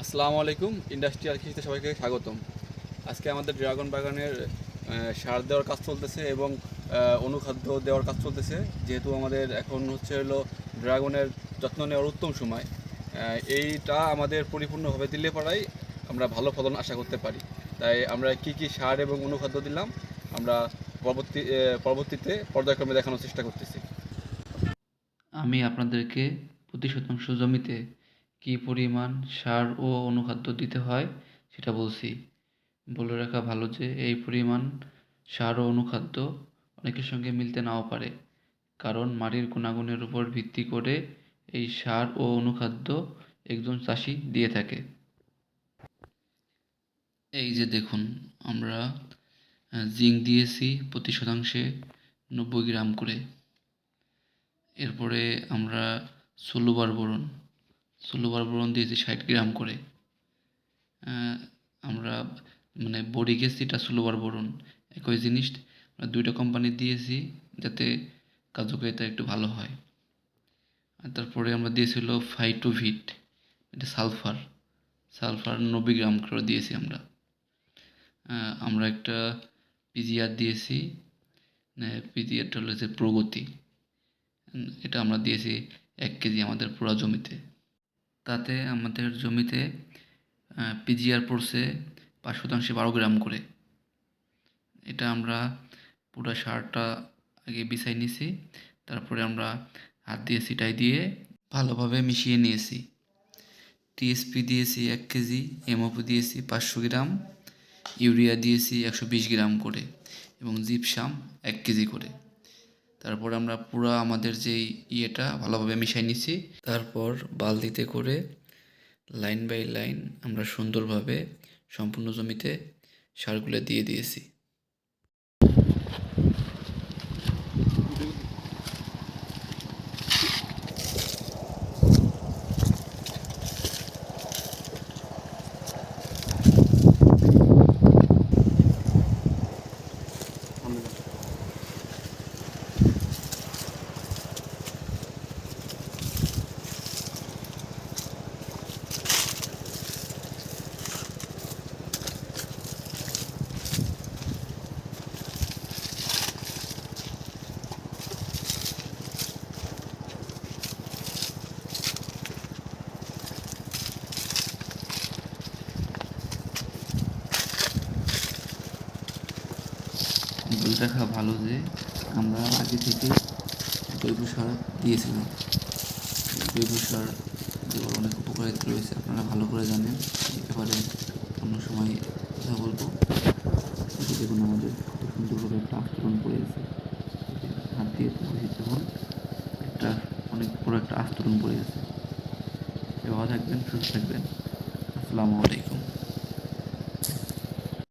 আসসালামু আলাইকুম। ইন্ডাস্ট্রিয়াল কৃষিতে সবাইকে স্বাগতম। আজকে আমাদের ড্রাগন বাগানের সার দেওয়ার কাজ চলতেছে এবং অনুখাদ্য দেওয়ার কাজ চলতেছে। যেহেতু আমাদের এখন হলো ড্রাগনের যত্ন নেওয়ার উত্তম সময়। এইটা আমাদের পরিপূর্ণভাবে দিলে পরেই আমরা ভালো ফলন আশা করতে পারি। তাই আমরা কি সার এবং অনুখাদ্য দিলাম আমরা পরবর্তীতে পর্যায়ক্রমে দেখানোর চেষ্টা করতেছি। আমি আপনাদেরকে প্রতি শতাংশ জমিতে কী পরিমাণ সার ও অনুখাদ্য দিতে হয় সেটা বলছি। বলে রাখা ভালো যে এই পরিমাণ সার ও অনুখাদ্য অনেকের সঙ্গে মিলতে নাও পারে, কারণ মাটির গুণাগুণের উপর ভিত্তি করে এই সার ও অনুখাদ্য একজন চাষি দিয়ে থাকে। এই যে দেখুন, আমরা জিঙ্ক দিয়েছি প্রতি শতাংশে 90 গ্রাম করে। এরপরে আমরা ষোলোবার বোরন দিয়েছি 60 গ্রাম করে। আমরা বরিক অ্যাসিড আর ষোলোবার বোরন একই জিনিস আমরা দুইটা কোম্পানি দিয়েছি যাতে কার্যকারিতা একটু ভালো হয়। আর তারপরে আমরা দিয়েছিল ফাইটোভিট, এটা সালফার 90 গ্রাম করে দিয়েছি আমরা। আমরা একটা পিজিআর দিয়েছি, পিজিআরটা হলো যে প্রগতি, এটা আমরা দিয়েছি 1 কেজি আমাদের পুরো জমিতে। তাতে আমাদের জমিতে পিজিআর পড়ছে 5% 12 গ্রাম করে। এটা আমরা পুরো সারটা আগে বিছাই নিয়েছি, তারপরে আমরা হাত দিয়ে ছিটাই দিয়ে ভালোভাবে মিশিয়ে নিয়েছি। টিএসপি দিয়েছি 1 কেজি, এমওপি দিয়েছি 500 গ্রাম, ইউরিয়া দিয়েছি 120 গ্রাম করে এবং জিপসাম 1 কেজি করে। তারপর আমরা পুরো আমাদের যেই ইয়েটা ভালোভাবে মিশাই নিছি। তারপর বালতিতে করে লাইন বাই লাইন আমরা সুন্দরভাবে সম্পূর্ণ জমিতে সারগুলো দিয়ে দিয়েছি। বলে রাখা ভালো যে আমরা আগে থেকে জৈব সার দিয়েছিলাম। জৈব সার দেওয়ার অনেক উপকারিতা রয়েছে, আপনারা ভালো করে জানেন। এই ব্যাপারে অন্য সময় কথা বলবো। দেখুন আমাদের কত সুন্দরভাবে একটা আস্তরণ পড়ে আছে, হাত দিয়ে বসে তখন একটা অনেক বড় একটা আস্তরণ পড়ে আছে। ভালো থাকবেন, সুস্থ থাকবেন। আসসালামু আলাইকুম।